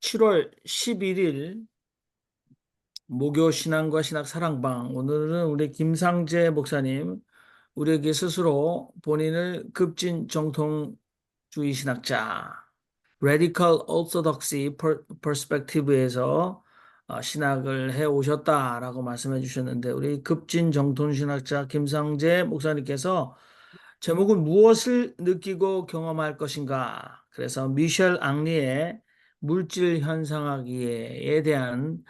7월 11일 목요 신앙과 신학 사랑방. 오늘은 우리 김상재 목사님, 우리에게 스스로 본인을 급진 정통주의 신학자, Radical Orthodoxy Perspective에서 신학을 해 오셨다라고 말씀해 주셨는데, 우리 급진 정통 신학자 김상재 목사님께서 제목은 무엇을 느끼고 경험할 것인가? 그래서 미셸 앙리의 물질 현상학에 대한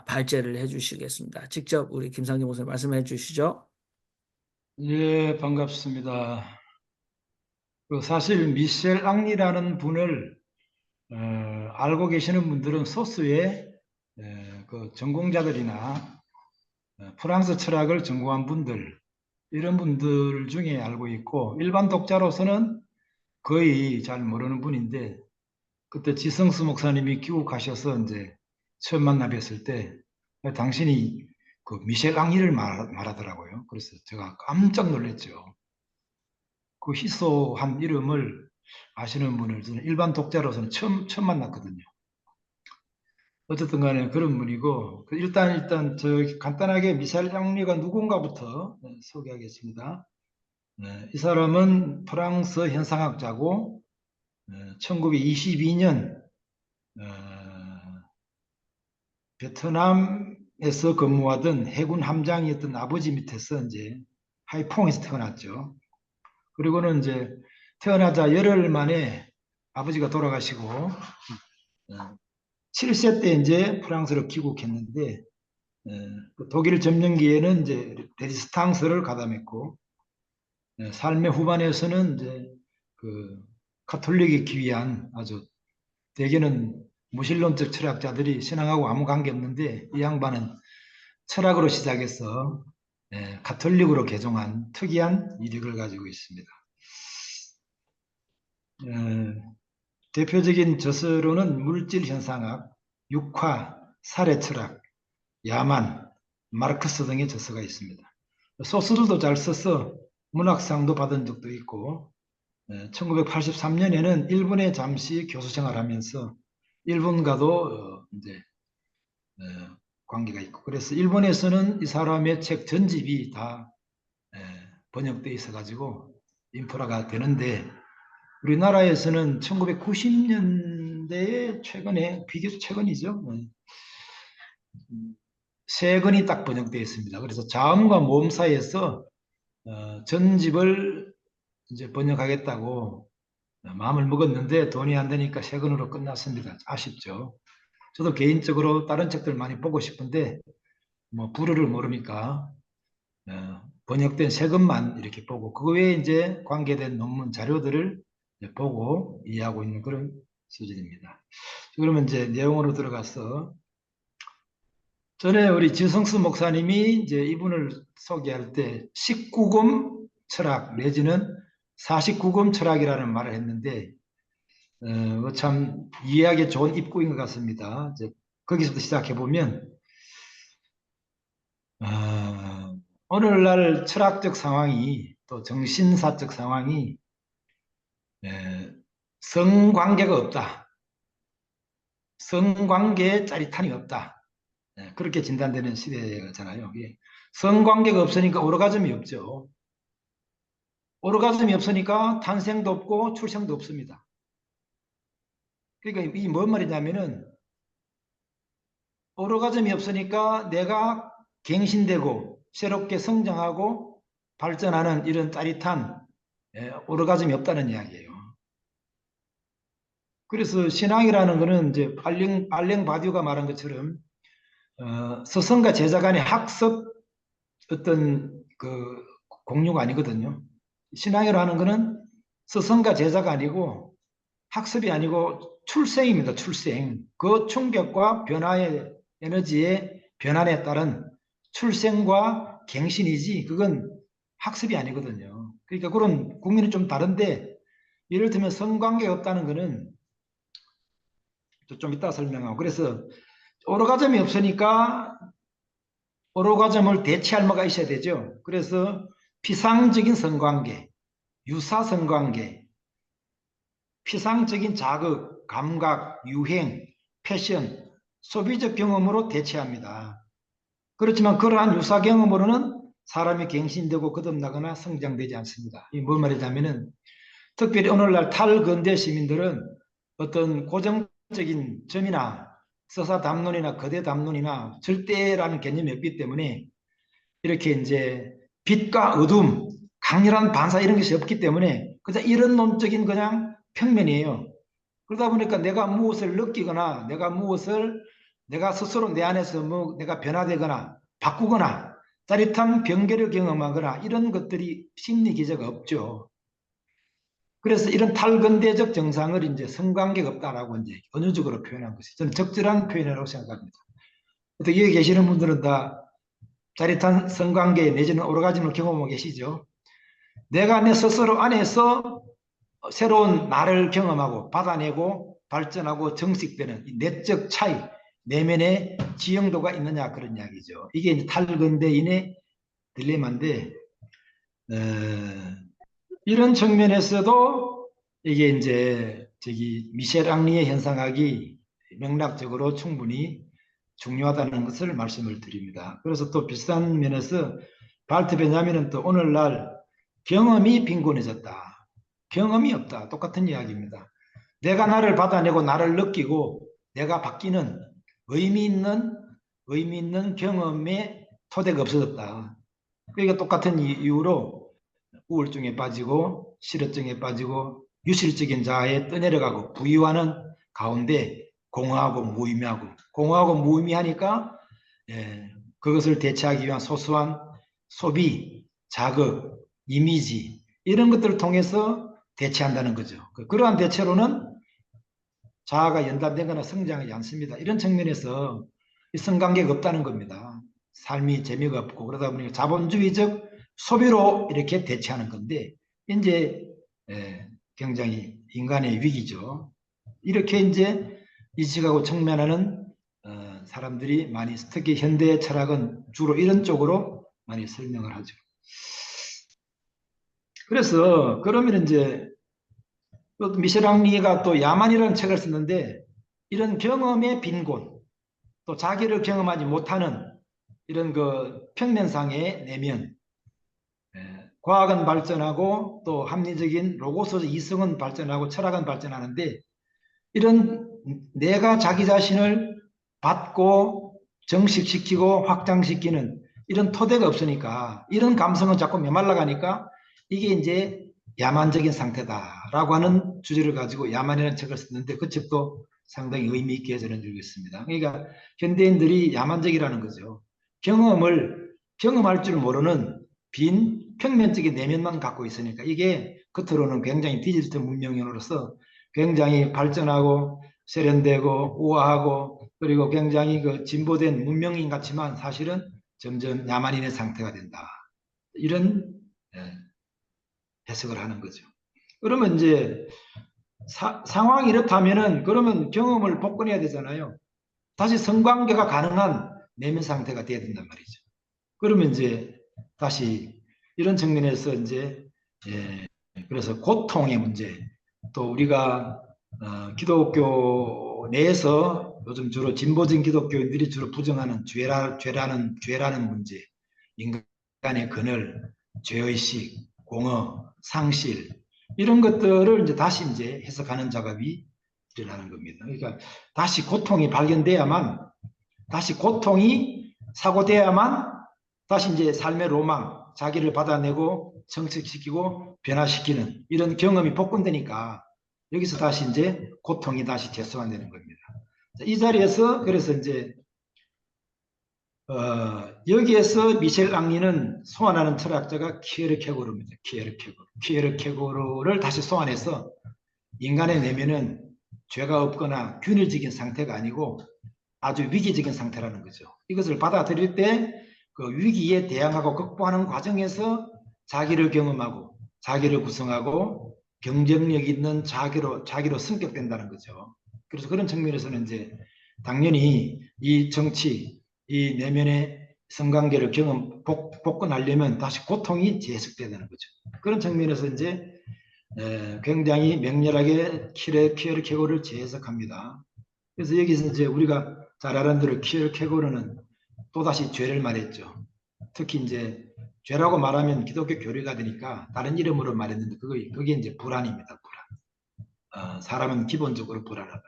발제를 해주시겠습니다. 직접 우리 김상진 목사님 말씀해 주시죠. 예, 반갑습니다. 사실 미셸 앙리라는 분을 알고 계시는 분들은 소스의 그 전공자들이나 프랑스 철학을 전공한 분들, 이런 분들 중에 알고 있고, 일반 독자로서는 거의 잘 모르는 분인데, 그때 지성수 목사님이 귀국하셔서 이제 처음 만나 뵀을 때 당신이 그 미셸 앙리를 말하더라고요. 그래서 제가 깜짝 놀랐죠. 그 희소한 이름을 아시는 분을 저는 일반 독자로서는 처음 만났거든요. 어쨌든 간에 그런 분이고, 일단 저 간단하게 미셸 앙리가 누군가부터 소개하겠습니다. 이 사람은 프랑스 현상학자고 1922년 베트남에서 근무하던 해군 함장이었던 아버지 밑에서 이제 하이퐁에서 태어났죠. 그리고는 이제 태어나자 열흘 만에 아버지가 돌아가시고 7세 때 이제 프랑스로 귀국했는데 그 독일 점령기에는 이제 레지스탕스를 가담했고 삶의 후반에서는 이제 그 카톨릭에 기위한 아주 대개는 무신론적 철학자들이 신앙하고 아무 관계 없는데 이 양반은 철학으로 시작해서 가톨릭으로 개종한 특이한 이력을 가지고 있습니다. 대표적인 저서로는 물질현상학, 육화, 사례철학, 야만, 마르크스 등의 저서가 있습니다. 소설도 잘 써서 문학상도 받은 적도 있고 1983년에는 일본에 잠시 교수 생활하면서 일본과도 이제 관계가 있고, 그래서 일본에서는 이 사람의 책 전집이 다 번역돼 있어 가지고 인프라가 되는데, 우리나라에서는 1990년대에 최근에, 비교적 최근이죠. 세 권이 딱 번역되어 있습니다. 그래서 자음과 모음 사이에서 전집을 이제 번역하겠다고 마음을 먹었는데 돈이 안 되니까 세 권으로 끝났습니다. 아쉽죠. 저도 개인적으로 다른 책들 많이 보고 싶은데 뭐 부르를 모르니까 번역된 세 권만 이렇게 보고 그 외에 이제 관계된 논문 자료들을 보고 이해하고 있는 그런 수준입니다. 그러면 이제 내용으로 들어가서, 전에 우리 지성수 목사님이 이제 이분을 소개할 때 19금 철학 내지는 49금 철학이라는 말을 했는데 참 이해하기 좋은 입구인 것 같습니다. 이제 거기서부터 시작해 보면 오늘날 철학적 상황이, 또 정신사적 상황이 성관계가 없다. 성관계에 짜릿함이 없다. 그렇게 진단되는 시대잖아요. 성관계가 없으니까 오르가즘이 없죠. 오르가즘이 없으니까 탄생도 없고 출생도 없습니다. 그러니까 이 뭔 말이냐면은, 오르가즘이 없으니까 내가 갱신되고 새롭게 성장하고 발전하는 이런 짜릿한 오르가즘이 없다는 이야기예요. 그래서 신앙이라는 것은 이제 알랭 바디오가 말한 것처럼 스승과 제자 간의 학습 어떤 그 공유가 아니거든요. 신앙이라는 것은 스승과 제자가 아니고 학습이 아니고 출생입니다. 출생. 그 충격과 변화의 에너지의 변환에 따른 출생과 갱신이지, 그건 학습이 아니거든요. 그러니까 그런 국민은 좀 다른데, 예를 들면 성관계가 없다는 것은 좀 이따 설명하고, 그래서 오르가즘이 없으니까 오르가즘을 대체할 뭐가 있어야 되죠. 그래서 피상적인 성관계, 유사 성관계, 피상적인 자극, 감각, 유행, 패션, 소비적 경험으로 대체합니다. 그렇지만 그러한 유사 경험으로는 사람이 갱신되고 거듭나거나 성장되지 않습니다. 이게 뭔 말이냐면은 특별히 오늘날 탈근대 시민들은 어떤 고정적인 점이나 서사 담론이나 거대 담론이나 절대라는 개념이 없기 때문에 이렇게 이제 빛과 어둠, 강렬한 반사 이런 것이 없기 때문에 그냥 이런 놈적인 그냥 평면이에요. 그러다 보니까 내가 무엇을 느끼거나 내가 무엇을 내가 스스로 내 안에서 뭐 내가 변화되거나 바꾸거나 짜릿한 변개를 경험하거나 이런 것들이 심리 기제가 없죠. 그래서 이런 탈근대적 정상을 이제 성관계가 없다라고 이제 은유적으로 표현한 것이 저는 적절한 표현이라고 생각합니다. 여기 계시는 분들은 다 짜릿한 성관계 내지는 오르가즘을 경험하고 계시죠. 내가 내 스스로 안에서 새로운 나를 경험하고 받아내고 발전하고 정식되는 이 내적 차이, 내면의 지형도가 있느냐 그런 이야기죠. 이게 이제 탈근대인의 딜레마인데 이런 측면에서도 이게 이제 저기 미셸 앙리의 현상학이 맥락적으로 충분히 중요하다는 것을 말씀을 드립니다. 그래서 또 비슷한 면에서 발트 베냐민은 또 오늘날 경험이 빈곤해졌다. 경험이 없다. 똑같은 이야기입니다. 내가 나를 받아내고 나를 느끼고 내가 바뀌는 의미 있는 경험의 토대가 없어졌다. 그러니까 똑같은 이유로 우울증에 빠지고 실어증에 빠지고 유실적인 자아에 떠내려가고 부유하는 가운데 공허하고 무의미하니까 그것을 대체하기 위한 소소한 소비, 자극, 이미지 이런 것들을 통해서 대체한다는 거죠. 그러한 대체로는 자아가 연단되거나 성장하지 않습니다. 이런 측면에서 성관계가 없다는 겁니다. 삶이 재미가 없고 그러다 보니까 자본주의적 소비로 이렇게 대체하는 건데 이제 굉장히 인간의 위기죠. 이렇게 이제 인식하고 측면하는 사람들이 많이 특히 현대 철학은 주로 이런 쪽으로 많이 설명을 하죠. 그래서 그러면 이제 또 미셸 앙리가 또 야만이라는 책을 썼는데 이런 경험의 빈곤 또 자기를 경험하지 못하는 이런 그 평면상의 내면 과학은 발전하고 또 합리적인 로고스적 이성은 발전하고 철학은 발전하는데 이런 내가 자기 자신을 받고 정식시키고 확장시키는 이런 토대가 없으니까 이런 감성은 자꾸 메말라가니까 이게 이제 야만적인 상태다라고 하는 주제를 가지고 야만이라는 책을 썼는데 그 책도 상당히 의미 있게 저는 읽었습니다. 그러니까 현대인들이 야만적이라는 거죠. 경험할 줄 모르는 빈 평면적인 내면만 갖고 있으니까 이게 겉으로는 굉장히 디지털 문명으로서 굉장히 발전하고 세련되고 우아하고 그리고 굉장히 그 진보된 문명인 같지만 사실은 점점 야만인의 상태가 된다. 이런 해석을 하는 거죠. 그러면 이제 상황이 이렇다면은 그러면 경험을 복권해야 되잖아요. 다시 성관계가 가능한 내면 상태가 돼야 된단 말이죠. 그러면 이제 다시 이런 측면에서 이제 그래서 고통의 문제 또 우리가 기독교 내에서 요즘 주로 진보적인 기독교인들이 주로 부정하는 죄라는 문제, 인간의 그늘, 죄의식, 공허, 상실 이런 것들을 이제 다시 이제 해석하는 작업이 일어나는 겁니다. 그러니까 다시 고통이 발견돼야만, 다시 고통이 사고돼야만 다시 이제 삶의 로망, 자기를 받아내고 정착시키고 변화시키는 이런 경험이 복권되니까 여기서 다시 이제 고통이 다시 재소환되는 겁니다. 이 자리에서 그래서 이제 여기에서 미셸 앙리는 소환하는 철학자가 키에르케고르입니다. 키에르케고르를 다시 소환해서 인간의 내면은 죄가 없거나 균일적인 상태가 아니고 아주 위기적인 상태라는 거죠. 이것을 받아들일 때 그 위기에 대항하고 극복하는 과정에서 자기를 경험하고 자기를 구성하고 경쟁력 있는 자기로 성격된다는 거죠. 그래서 그런 측면에서는 이제 당연히 이 정치, 이 내면의 성관계를 복권하려면 다시 고통이 재해석돼야 되는 거죠. 그런 측면에서 이제 굉장히 맹렬하게 키에르케고르를 재해석합니다. 그래서 여기서 이제 우리가 잘 아는 대로 키르케고르는 또다시 죄를 말했죠. 특히 이제 죄라고 말하면 기독교 교리가 되니까 다른 이름으로 말했는데 그게 이제 불안입니다. 불안. 사람은 기본적으로 불안하다.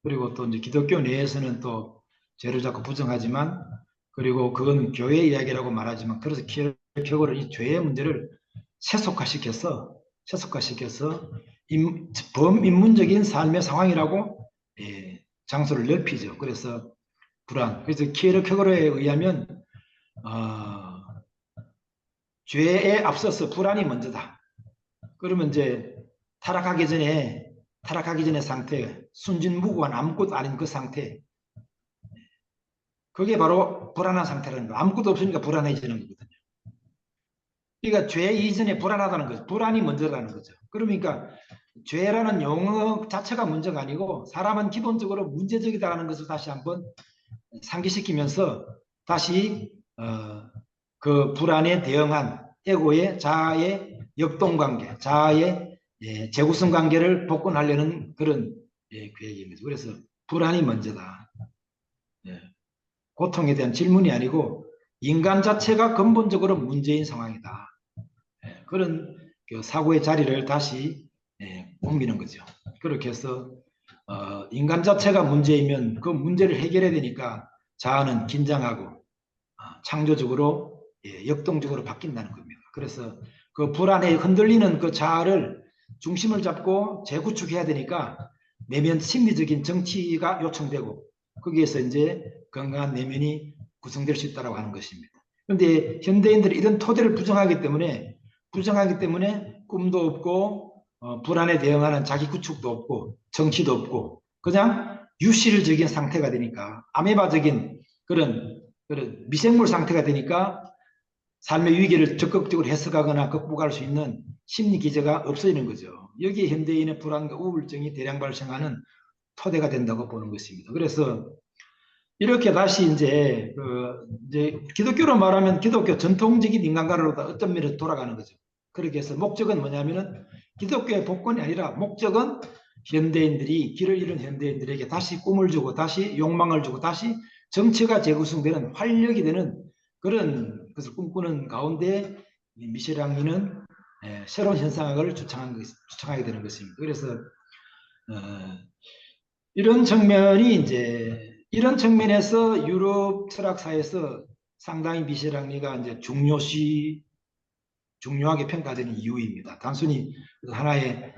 그리고 또 이제 기독교 내에서는 또 죄를 자꾸 부정하지만 그리고 그건 교회 이야기라고 말하지만 그래서 키르케고르는 이 죄의 문제를 세속화시켜서 범인문적인 삶의 상황이라고 장소를 넓히죠. 그래서 불안. 그래서 키르케고르에 의하면 어, 죄에 앞서서 불안이 먼저다. 그러면 이제 타락하기 전의 상태, 순진무구한 아무것도 아닌 그 상태, 그게 바로 불안한 상태라는 거예요. 아무것도 없으니까 불안해지는 거거든요. 그러니까 죄 이전에 불안하다는 거죠. 불안이 먼저라는 거죠. 그러니까 죄라는 용어 자체가 문제가 아니고 사람은 기본적으로 문제적이다는 것을 다시 한번 상기시키면서 다시 그 불안에 대응한 에고의 자아의 역동관계, 자아의 재구성 관계를 복원하려는 그런 계획입니다. 그래서 불안이 먼저다. 예, 고통에 대한 질문이 아니고 인간 자체가 근본적으로 문제인 상황이다. 그런 그 사고의 자리를 다시 옮기는 거죠. 그렇게 해서 인간 자체가 문제이면 그 문제를 해결해야 되니까 자아는 긴장하고 창조적으로 역동적으로 바뀐다는 겁니다. 그래서 그 불안에 흔들리는 그 자아를 중심을 잡고 재구축해야 되니까 내면 심리적인 정치가 요청되고 거기에서 이제 건강한 내면이 구성될 수 있다고 하는 것입니다. 그런데 현대인들이 이런 토대를 부정하기 때문에 꿈도 없고 불안에 대응하는 자기 구축도 없고 정치도 없고 그냥 유실적인 상태가 되니까 아메바적인 그런 미생물 상태가 되니까 삶의 위기를 적극적으로 해석하거나 극복할 수 있는 심리 기제가 없어지는 거죠. 여기에 현대인의 불안과 우울증이 대량 발생하는 토대가 된다고 보는 것입니다. 그래서 이렇게 다시 이제 기독교로 말하면 기독교 전통적인 인간관으로 어떤 면에서 돌아가는 거죠. 그렇게 해서 목적은 뭐냐면은 기독교의 복권이 아니라 목적은 현대인들이 길을 잃은 현대인들에게 다시 꿈을 주고 다시 욕망을 주고 다시 정치가 재구성되는 활력이 되는 그런 것을 꿈꾸는 가운데 미셸랑리는 새로운 현상학을 주창하게 되는 것입니다. 그래서 이런 이런 측면에서 유럽 철학사에서 상당히 미셸랑리가 이제 중요하게 평가되는 이유입니다. 단순히 하나의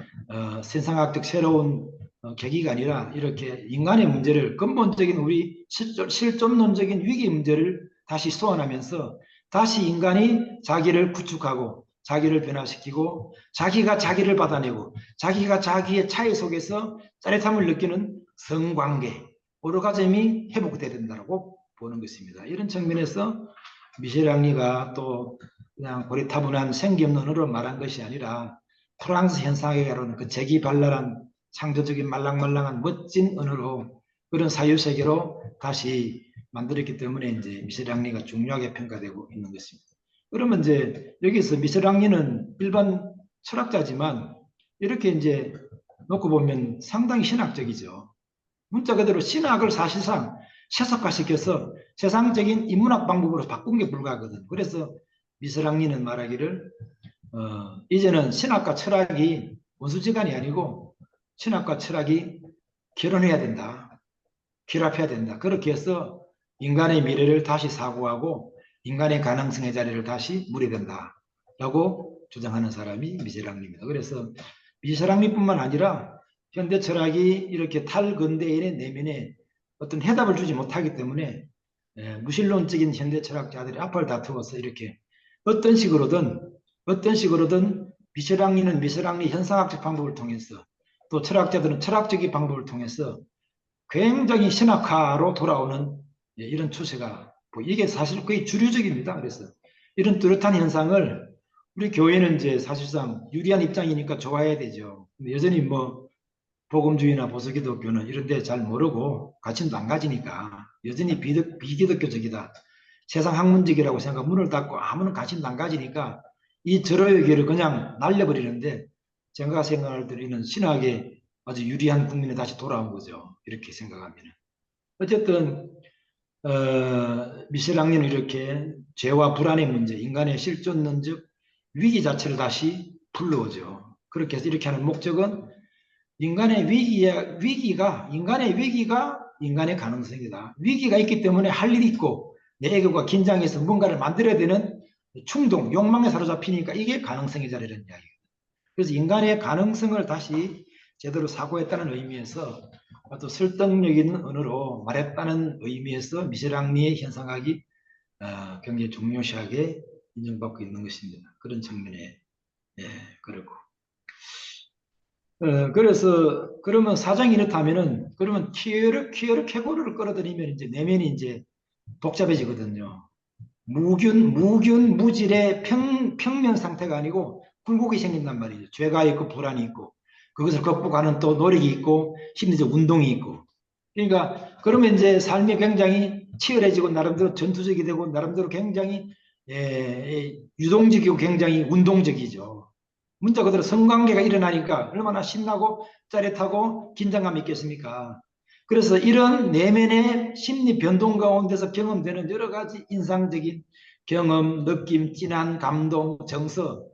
세상학적 새로운 계기가 아니라 이렇게 인간의 문제를 근본적인 우리 실존론적인 위기 문제를 다시 소환하면서 다시 인간이 자기를 구축하고 자기를 변화시키고 자기가 자기를 받아내고 자기가 자기의 차이 속에서 짜릿함을 느끼는 성관계, 오르가즘이 회복돼야 된다고 보는 것입니다. 이런 측면에서 미셸랑리가 또 그냥 고리타분한 생기없는 말한 것이 아니라 프랑스 현상학이라는 그 재기발랄한 창조적인 말랑말랑한 멋진 언어로 그런 사유세계로 다시 만들었기 때문에 이제 미셸랑리가 중요하게 평가되고 있는 것입니다. 그러면 이제 여기서 미셸랑리는 일반 철학자지만 이렇게 이제 놓고 보면 상당히 신학적이죠. 문자 그대로 신학을 사실상 세속화시켜서 세상적인 인문학 방법으로 바꾼 게 불가하거든. 그래서 미스랑리는 말하기를 이제는 신학과 철학이 원수지간이 아니고 신학과 철학이 결혼해야 된다. 결합해야 된다. 그렇게 해서 인간의 미래를 다시 사고하고 인간의 가능성의 자리를 다시 물어야 된다라고 주장하는 사람이 미셸랑리입니다. 그래서 미셸랑리뿐만 아니라 현대 철학이 이렇게 탈근대인의 내면에 어떤 해답을 주지 못하기 때문에 무신론적인 현대 철학자들이 앞을 다투어서 이렇게 어떤 식으로든 미셸랑리는 미셸랑리 현상학적 방법을 통해서 또 철학자들은 철학적인 방법을 통해서 굉장히 신학화로 돌아오는 이런 추세가 이게 사실 거의 주류적입니다. 그래서 이런 뚜렷한 현상을 우리 교회는 이제 사실상 유리한 입장이니까 좋아해야 되죠. 근데 여전히 뭐 복음주의나 보수기독교는 이런 데 잘 모르고 관심도 안 가지니까 여전히 비기독교적이다. 세상 학문적이라고 생각하고 문을 닫고 아무런 관심도 안 가지니까 이 절호의 길을 그냥 날려버리는데 제가 생각할 때는 신학의 아주 유리한 국민에 다시 돌아온 거죠. 이렇게 생각하면. 어쨌든 미셸랑리는 이렇게 죄와 불안의 문제, 인간의 실존론적 위기 자체를 다시 불러오죠. 그렇게 해서 이렇게 하는 목적은 인간의 위기가 인간의 가능성이다. 위기가 있기 때문에 할 일이 있고 내 에고가 긴장해서 뭔가를 만들어야 되는 충동, 욕망에 사로잡히니까 이게 가능성의 자리라는 이야기예요. 그래서 인간의 가능성을 다시 제대로 사고했다는 의미에서 또 설득력 있는 언어로 말했다는 의미에서 미셸랑리의 현상학이 굉장히 중요시하게 인정받고 있는 것입니다. 그런 측면에 예, 그렇고 그래서 그러면 사정이 이렇다면은 그러면 퀴어르 캐고르를 끌어들이면 이제 내면이 이제 복잡해지거든요. 무질의 평면 상태가 아니고 굴곡이 생긴단 말이죠. 죄가 있고 불안이 있고 그것을 극복하는 또 노력이 있고 심리적 운동이 있고 그러니까 그러면 이제 삶이 굉장히 치열해지고 나름대로 전투적이 되고 나름대로 굉장히 유동적이고 굉장히 운동적이죠. 문자 그대로 성관계가 일어나니까 얼마나 신나고 짜릿하고 긴장감이 있겠습니까? 그래서 이런 내면의 심리 변동 가운데서 경험되는 여러 가지 인상적인 경험, 느낌, 진한 감동, 정서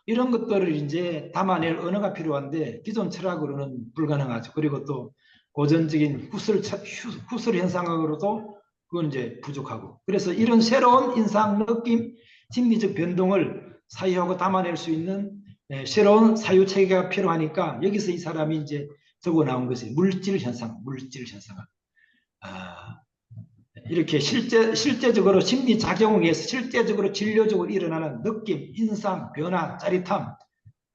이런 것들을 이제 담아낼 언어가 필요한데 기존 철학으로는 불가능하죠. 그리고 또 고전적인 후술 현상학으로도 그건 이제 부족하고 그래서 이런 새로운 인상, 느낌, 심리적 변동을 사유하고 담아낼 수 있는 새로운 사유 체계가 필요하니까 여기서 이 사람이 이제 적어 나온 것이 물질 현상, 물질 현상. 아, 이렇게 실제적으로 심리 작용에 의해서 실제적으로 진료적으로 일어나는 느낌, 인상, 변화, 짜릿함,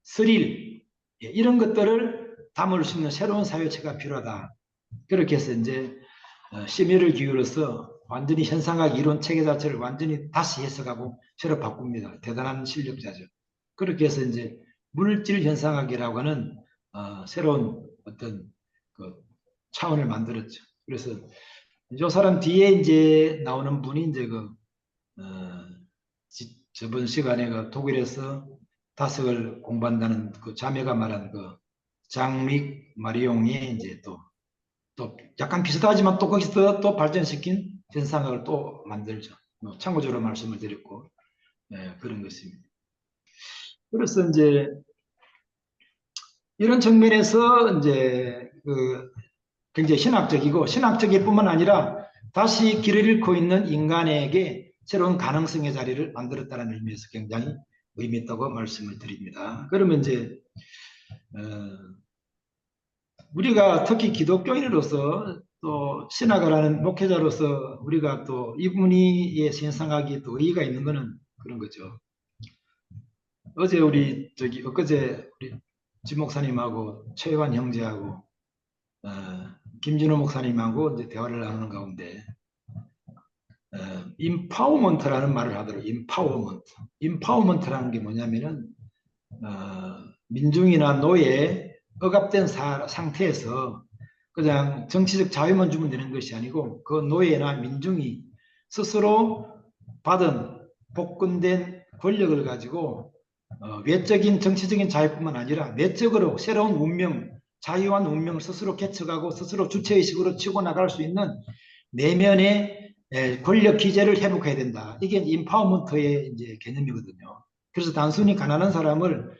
스릴 이런 것들을 담을 수 있는 새로운 사유체가 필요하다. 그렇게 해서 이제 심의를 기울여서 완전히 현상학 이론 체계 자체를 완전히 다시 해석하고 새로 바꿉니다. 대단한 실력자죠. 그렇게 해서 이제 물질 현상학이라고 하는 새로운 어떤 그 차원을 만들었죠. 그래서 이 사람 뒤에 이제 나오는 분이 이제 저번 시간에 그 독일에서 다석을 공부한다는 그 자매가 말한 그 장릭 마리옹이 이제 또 약간 비슷하지만 또 거기서 또 발전시킨 현상학을 또 만들죠. 참고적으로 말씀을 드렸고 그런 것입니다. 그래서 이제 이런 측면에서 이제 굉장히 신학적이고 신학적일 뿐만 아니라 다시 길을 잃고 있는 인간에게 새로운 가능성의 자리를 만들었다는 의미에서 굉장히 의미 있다고 말씀을 드립니다. 그러면 이제 우리가 특히 기독교인으로서 또 신학을 하는 목회자로서 우리가 또 이분이의 현상학이 또 의의가 있는 것은 그런 거죠. 어제 엊그제 우리 지 목사님하고 최환 형제하고 김진호 목사님하고 이제 대화를 나누는 가운데 임파워먼트라는 말을 하더라고요. 임파워먼트. 임파워먼트라는 게 뭐냐면은 민중이나 노예 억압된 상태에서 그냥 정치적 자유만 주면 되는 것이 아니고 그 노예나 민중이 스스로 받은 복권된 권력을 가지고 외적인 정치적인 자유뿐만 아니라 내적으로 새로운 운명, 자유한 운명을 스스로 개척하고 스스로 주체의식으로 치고 나갈 수 있는 내면의 권력 기제를 회복해야 된다. 이게 임파워먼트의 이제 개념이거든요. 그래서 단순히 가난한 사람을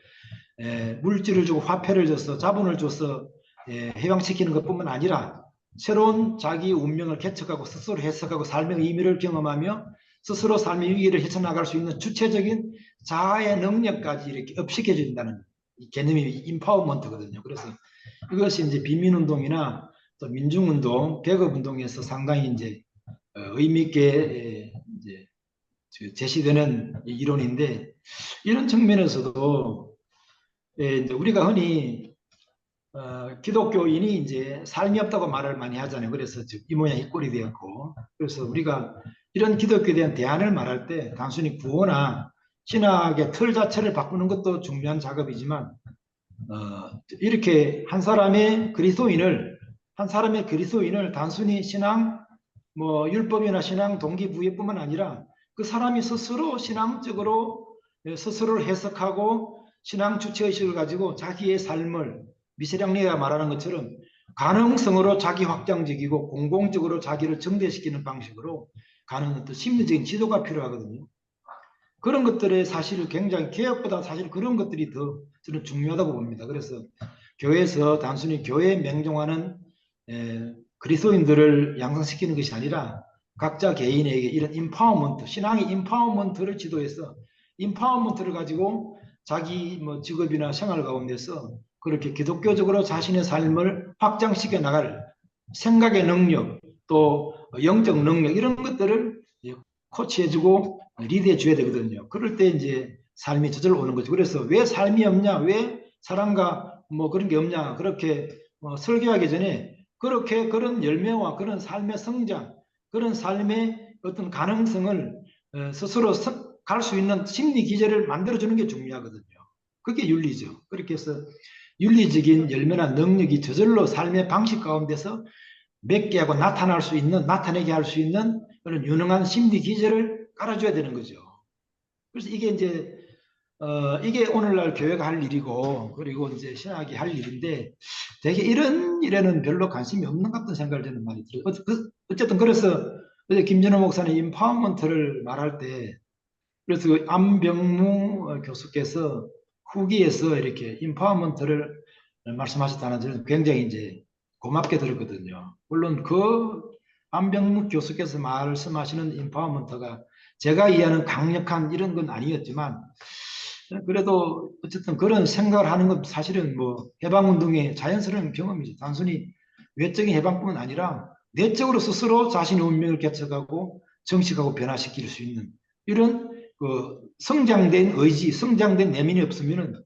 물질을 주고 화폐를 줘서 자본을 줘서 해방시키는 것뿐만 아니라 새로운 자기 운명을 개척하고 스스로 해석하고 삶의 의미를 경험하며 스스로 삶의 위기를 헤쳐나갈 수 있는 주체적인 자아의 능력까지 이렇게 업시켜 준다는 개념이 임파워먼트거든요. 그래서 이것이 이제 비민운동이나 또 민중운동, 계급운동에서 상당히 이제 의미 있게 이제 제시되는 이론인데 이런 측면에서도 이제 우리가 흔히 기독교인이 이제 삶이 없다고 말을 많이 하잖아요. 그래서 이 모양 이 꼴이 되었고 그래서 우리가 이런 기독교에 대한 대안을 말할 때 단순히 구호나 신학의 틀 자체를 바꾸는 것도 중요한 작업이지만 이렇게 한 사람의 그리스도인을 단순히 신앙 뭐 율법이나 신앙 동기부여뿐만 아니라 그 사람이 스스로 신앙적으로 스스로를 해석하고 신앙 주체의식을 가지고 자기의 삶을 미세량리가 말하는 것처럼 가능성으로 자기 확장적이고 공공적으로 자기를 정대시키는 방식으로 가는 어떤 심리적인 지도가 필요하거든요. 그런 것들에 사실 굉장히 개혁보다 사실 그런 것들이 더 저는 중요하다고 봅니다. 그래서 교회에서 단순히 교회에 명종하는 그리스도인들을 양성시키는 것이 아니라 각자 개인에게 이런 인파워먼트, 신앙의 인파워먼트를 지도해서 인파워먼트를 가지고 자기 뭐 직업이나 생활 가운데서 그렇게 기독교적으로 자신의 삶을 확장시켜 나갈 생각의 능력, 또 영적 능력 이런 것들을 코치해주고 리드해 줘야 되거든요. 그럴 때 이제 삶이 저절로 오는 거죠. 그래서 왜 삶이 없냐, 왜 사랑과 뭐 그런 게 없냐, 그렇게 설교하기 전에 그렇게 그런 열매와 그런 삶의 성장, 그런 삶의 어떤 가능성을 스스로 갈 수 있는 심리 기제를 만들어주는 게 중요하거든요. 그게 윤리죠. 그렇게 해서 윤리적인 열매나 능력이 저절로 삶의 방식 가운데서 맺게 하고 나타내게 할 수 있는 그런 유능한 심리 기제를 깔아줘야 되는 거죠. 그래서 이게 이제 이게 오늘날 교회가 할 일이고 그리고 이제 신학이 할 일인데 되게 이런 일에는 별로 관심이 없는 것 같은 생각을 저는 많이 들어요. 어쨌든 그래서 어제 김진호 목사님 인파워먼트를 말할 때 그래서 그 안병무 교수께서 후기에서 이렇게 인파워먼트를 말씀하셨다는 저는 굉장히 이제 고맙게 들었거든요. 물론 그 안병무 교수께서 말씀하시는 인파워먼트가 제가 이해하는 강력한 이런 건 아니었지만 그래도 어쨌든 그런 생각을 하는 건 사실은 뭐 해방운동의 자연스러운 경험이죠. 단순히 외적인 해방뿐만 아니라 내적으로 스스로 자신의 운명을 개척하고 정식하고 변화시킬 수 있는 이런 그 성장된 의지, 성장된 내면이 없으면은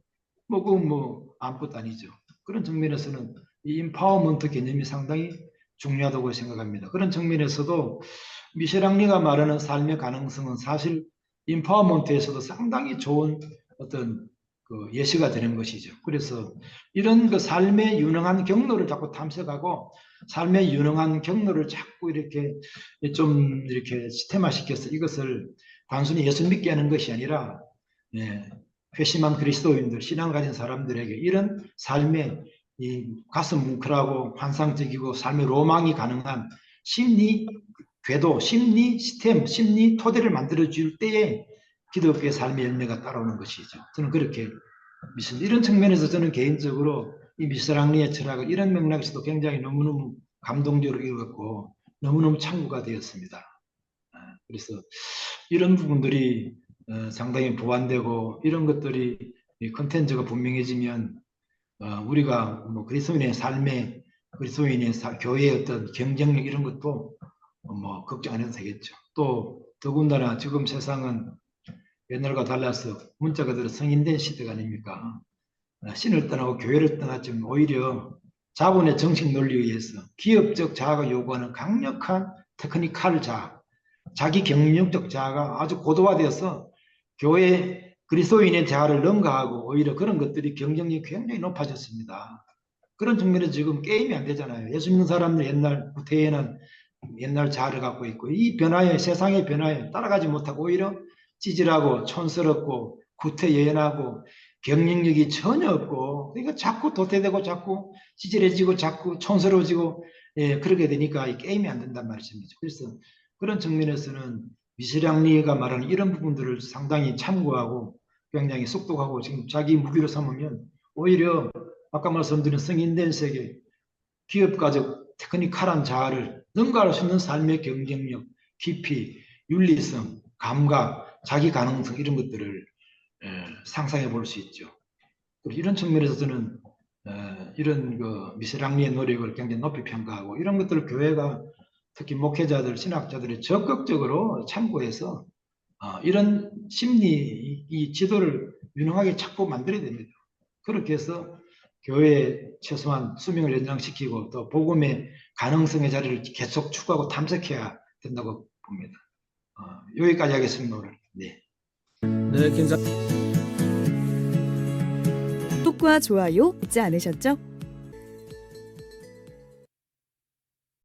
그건 뭐 아무것도 아니죠. 그런 측면에서는 이 인파워먼트 개념이 상당히 중요하다고 생각합니다. 그런 측면에서도 미셸 앙리가 말하는 삶의 가능성은 사실 인파워먼트에서도 상당히 좋은 어떤 그 예시가 되는 것이죠. 그래서 이런 그 삶의 유능한 경로를 자꾸 탐색하고 삶의 유능한 경로를 자꾸 이렇게 좀 이렇게 시스템화시켜서 이것을 단순히 예수 믿게 하는 것이 아니라 회심한 그리스도인들, 신앙을 가진 사람들에게 이런 삶의 이 가슴 뭉클하고 환상적이고 삶의 로망이 가능한 심리 궤도, 심리 시스템, 심리 토대를 만들어 줄 때에 기독교의 삶의 열매가 따라오는 것이죠. 저는 그렇게 믿습니다. 이런 측면에서 저는 개인적으로 이 미스랑리의 철학을 이런 맥락에서도 굉장히 너무너무 감동적으로 읽었고 너무너무 참고가 되었습니다. 그래서 이런 부분들이 상당히 보완되고 이런 것들이 컨텐츠가 분명해지면 우리가 뭐 그리스도인의 삶에 그리스도인의 교회의 어떤 경쟁력 이런 것도 뭐 걱정 안 해도 되겠죠. 또 더군다나 지금 세상은 옛날과 달라서 문자 그대로 성인된 시대가 아닙니까? 신을 떠나고 교회를 떠났지만 오히려 자본의 정식 논리에 의해서 기업적 자아가 요구하는 강력한 테크니컬 자아, 자기 경영적 자아가 아주 고도화되어서 교회 그리스도인의 자아를 능가하고 오히려 그런 것들이 경쟁력이 굉장히 높아졌습니다. 그런 측면에서 지금 게임이 안 되잖아요. 예수 믿는 사람들 옛날 구태에는 옛날 자아를 갖고 있고 이 변화에 세상의 변화에 따라가지 못하고 오히려 찌질하고 촌스럽고 구태예연하고 경쟁력이 전혀 없고 그러니까 자꾸 도태되고 자꾸 찌질해지고 자꾸 촌스러워지고 그렇게 되니까 이 게임이 안 된단 말씀이죠. 그래서 그런 측면에서는 미세량리가 말하는 이런 부분들을 상당히 참고하고 굉장히 쏙독하고 지금 자기 무기로 삼으면 오히려 아까 말씀드린 성인된 세계 기업가적 테크니컬한 자아를 능가할 수 있는 삶의 경쟁력, 깊이, 윤리성, 감각, 자기 가능성 이런 것들을 상상해 볼 수 있죠. 이런 측면에서 저는 이런 그 미세랑리의 노력을 굉장히 높이 평가하고 이런 것들을 교회가 특히 목회자들, 신학자들이 적극적으로 참고해서 이런 심리 이 지도를 유능하게 찾고 만들어야 됩니다. 그렇게 해서 교회에 최소한 수명을 연장시키고 또 복음의 가능성의 자리를 계속 추구하고 탐색해야 된다고 봅니다. 여기까지 하겠습니다. 오늘. 네. 네, 김사. 구독과 좋아요 잊지 않으셨죠?